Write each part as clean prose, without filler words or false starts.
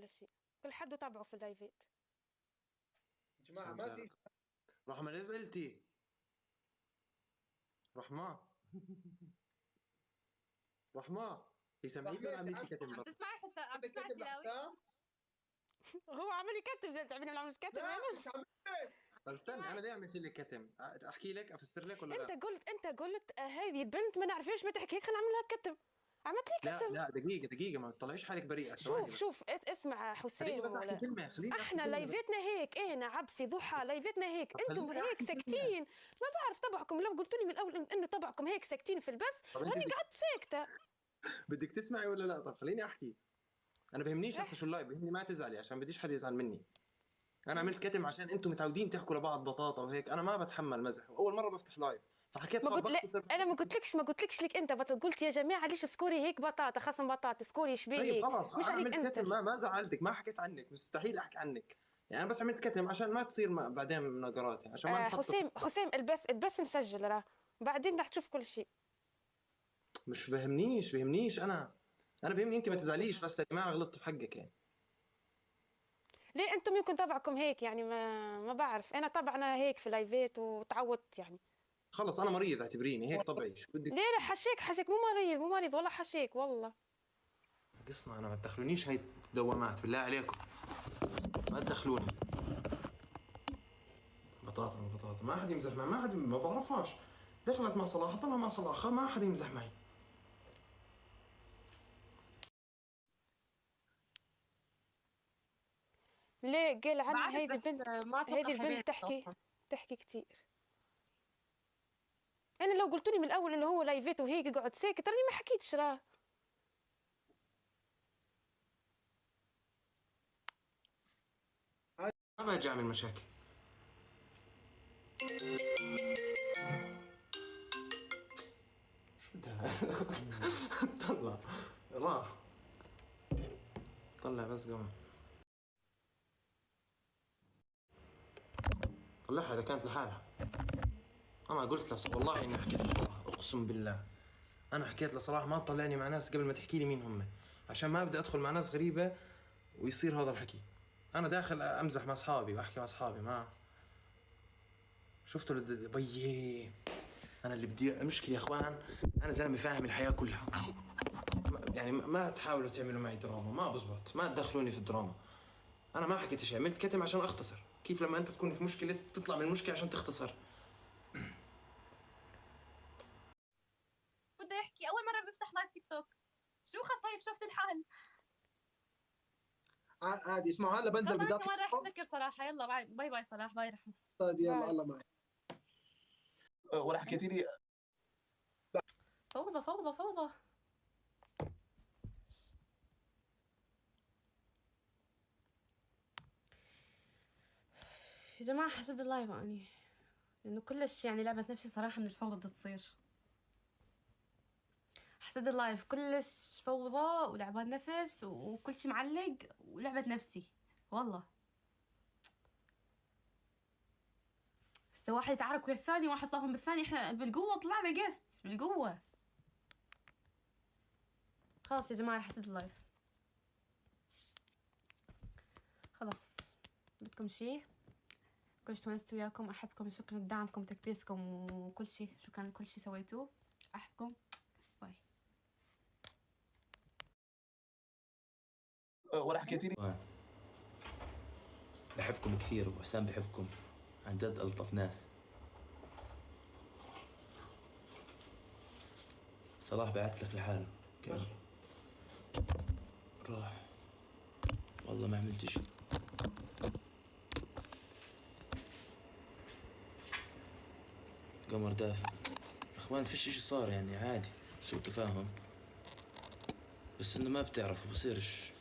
ولا شيء، كل حد يتابعه في اللايفات. يا جماعه ما في رحمة ليه زعلتي؟ رحمة رحمة هي سامعيك ولا عم يكتب؟ عم تسمعي حسام؟ عم تسمعي كاتب سلاوي؟ لحسام؟ هو عمال يكتب زي تعبين انا مش كاتب لا انا. مش عم طيب استنى، انا ليه عملت لك كتم؟ احكي لك افسر لك ولا لا؟ انت قلت هذه بنت ما نعرفش ما تحكي، خلينا نعمل لها كتم، عملت لي كتم. لا دقيقة ما تطلعيش حالك بريئة. شوف اسمع خليني حسين بس احكي كلمة، خليني احنا لايفاتنا هيك، انا عبسي ضحى لايفاتنا هيك، انتم هيك ساكتين. ما بعرف طبعكم، لو قلتوا لي من الاول انه طبعكم هيك ساكتين في البث راني قعدت ساكته. بدك تسمعي ولا لا؟ طب خليني احكي. انا بهمنيش هسه شو اللايف، بهمني ما تزعلي عشان بديش حد يزعل مني. انا عملت كتم عشان انتم متعودين تحكوا لبعض بطاطا وهيك، انا ما بتحمل مزح، اول مرة بفتح لايف فحكيت ما قلتلكش لك انت قلت يا جماعه ليش سكوري هيك بطاطا خصم بطاطا سكوري شبيه طيب هيك. خلاص مش انا عليك عملت انت. كتم، ما زعلتك، ما حكيت عنك، مستحيل احكي عنك. يعني انا بس عملت كتم عشان ما تصير بعدين مناقرات، يعني عشان ما نحط حسام البث مسجل راه، بعدين رح تشوف كل شيء. مش بهمنيش انا بهمني انت ما تزعليش، بس لاني ما غلطت في حقك يعني. ليه انتم يمكن طبعكم هيك يعني، ما بعرف، انا طبعنا هيك في لايفات وتعودت يعني. خلص انا مريض اعتبريني هيك طبيعي، شو بدك؟ ليه حشيك مو مريض والله، حشيك والله. قصنا انا، ما تدخلونيش هاي دوامات بالله عليكم، ما تدخلوني. بطاطا ما حد يمزح معي، ما حد ما بعرفهاش، دخلت مع صلاح طلع مع صلاح، ما حد يمزح معي. ليه قال عنها هذه البنت تحكي كثير. انا لو قلت لي من الاول انه هو لايفات وهيك يقعد ساكت راني ما حكيتش راه. ما بجي اعمل مشاكل. شو ده؟ طلع راح طلع بس قمر، طلعها اذا كانت لحالها. انا قلت له والله اني حكيت لصلاح، اقسم بالله انا حكيت لصلاح ما تطلعني مع ناس قبل ما تحكي لي مين هم، عشان ما ابدا ادخل مع ناس غريبه ويصير هذا الحكي. انا داخل امزح مع اصحابي واحكي مع اصحابي، ما شفتوا بيي. انا اللي بدي مشكله يا اخوان، انا زلمه فاهم الحياه كلها، يعني ما تحاولوا تعملوا معي دراما، ما بزبط، ما تدخلوني في الدراما. انا ما حكيت شيء، عملت كتم عشان اختصر. كيف لما انت تكون في مشكله تطلع من المشكله عشان تختصر؟ بده يحكي اول مره بفتح لايف تيك توك، شو خصايب شفت الحال. عادي اسمعوا هلا بنزل بدات كمان راح اسكر صراحه. يلا باي باي صلاح، باي رحمه. طيب يلا الله معك. ولا حكيتي لي فوضى. يا جماعه حسد اللايف اني، لانه كلش يعني لعبه نفسي صراحه من الفوضى بدها تصير. حسد اللايف كلش فوضى ولعبات نفس وكل شيء معلق ولعبه نفسي والله. بس واحد يتعارك ويا الثاني، واحد صاهم بالثاني، احنا بالقوه طلعنا جيست بالقوه. خلاص يا جماعه حسد اللايف خلاص. بدكم شيء؟ كلش تونست وياكم، احبكم، شكرا لدعمكم وتكبيسكم وكل شيء، شكرا لكل شيء سويتوه، احبكم، باي. ولا حكيتي لي بحبكم كثير، وحسام بحبكم عن جد، ألطف ناس. صلاح بعت لك لحاله كيف؟ راح والله ما عملت شيء. قمر دافع اخوان، فيش اشي صار يعني، عادي سوء تفاهم، بس انه ما بتعرفوا بصيرش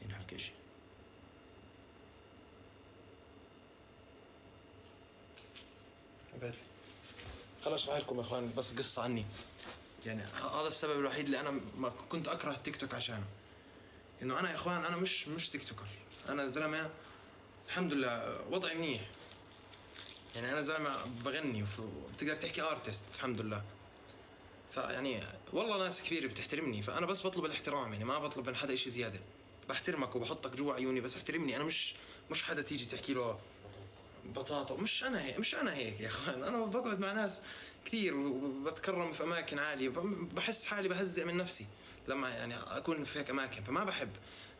ينحكي اشي. خلاص اشرح لكم يا اخوان بس قصه عني، يعني هذا السبب الوحيد اللي انا ما كنت اكره التيك توك عشانه. انه انا يا اخوان انا مش تيك توكر، انا زلمه الحمد لله وضعي منيح، يعني انا زلمه بغني وبتقدر تحكي ارتست الحمد لله. فيعني والله ناس كثير بتحترمني، فانا بس بطلب الاحترام، يعني ما بطلب من حدا شيء زياده. بحترمك وبحطك جوا عيوني، بس احترمني. انا مش حدا تيجي تحكي له بطاطا. مش انا هيك يا اخوان. انا بقعد مع ناس كثير وبتكرم في اماكن عاليه، بحس حالي بهزئ من نفسي لما يعني اكون في هيك اماكن، فما بحب.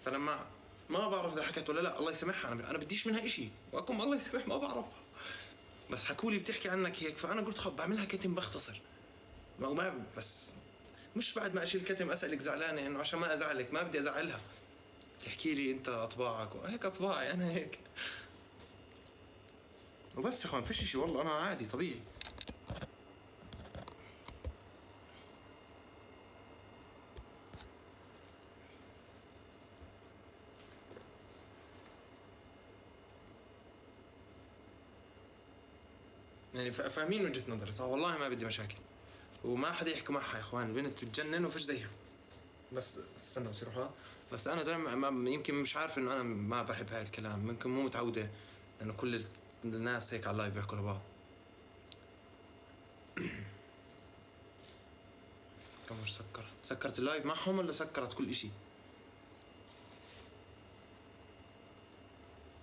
فلما ما بعرف اذا حكت ولا لا، الله يسامحها، انا بديش منها إشي، واكون الله يسامح ما بعرف، بس حكوا لي بتحكي عنك هيك، فانا قلت خب بعملها كتم بختصر. ما بس مش بعد ما اشيل الكتم اسالك زعلانه انه عشان ما ازعلك، ما بدي ازعلها. تحكي لي انت اطباعك وهيك، اطباعي انا هيك وبس يا اخوان. فيش شيء والله، انا عادي طبيعي. يعني فاهمين وجهة نظري صح؟ والله ما بدي مشاكل وما حدا يحكي معها يا اخوان. البنت بتجنن وفيش زيها. بس استنى بصير روح. بس انا زلمه يمكن مش عارف انه انا ما بحب هاي الكلام، يمكن مو متعوده لانه كل الناس هيك على اللايف بيحكوا لبعض. قمر سكرت اللايف معهم ولا سكرت كل اشي؟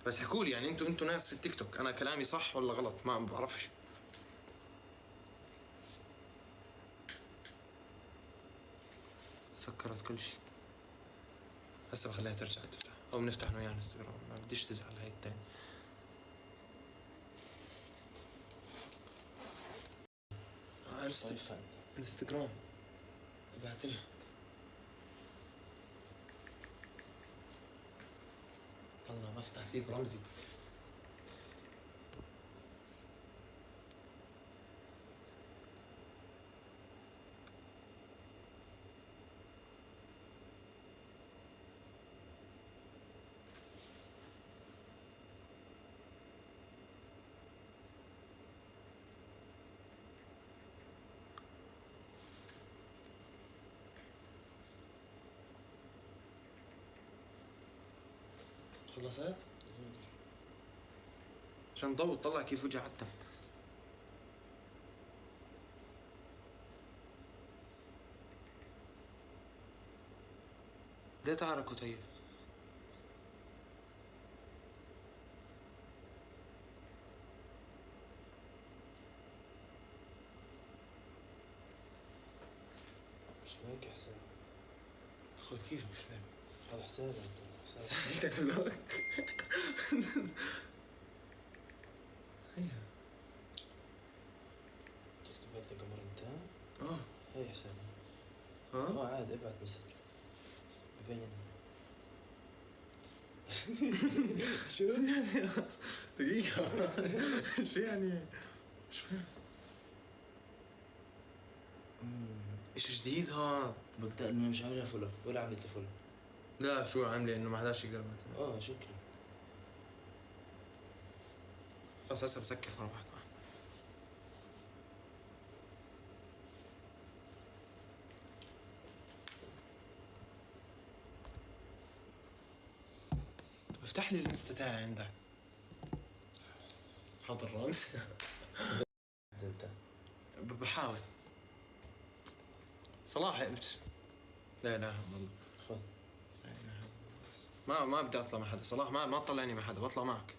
بس حكوا لي يعني انتوا ناس في التيك توك، انا كلامي صح ولا غلط؟ ما بعرفش. سكرت كل شيء. هسه بخليها ترجع تفتح او بنفتح انا وياها انستغرام، ما بديش تزعل هاي التاني. انستغرام بعتلها. طلع بفتح فيه برمزي. خلصت؟ عشان ضوء طلع كيف وجه عتم. ليه تعاركوا طيب؟ مش فاهم حساب. اخوي كيف مش فاهم؟ هذا حسابي انت. ساعدتك فلوق. هيا تكتب لي قمر انت؟ هي حسابي. عادي ابعت مسج ببين. شو يعني؟ دقيقة. شو يعني؟ مش فاهم. ايش جديد ها؟ بقدر انه مش عاملها فولو ولا عملت له فولو. لا شو عاملة انه ما حداش يقدر مثلا؟ شكرا. بس هسه بسكر بروح معك. افتح لي الانستا تاعي عندك. حاضر رامز. انت بحاول. صلاح قلت لا اله الا الله. خذ. ما بدي اطلع مع حدا صلاح. ما تطلعني مع حدا، بطلع معك.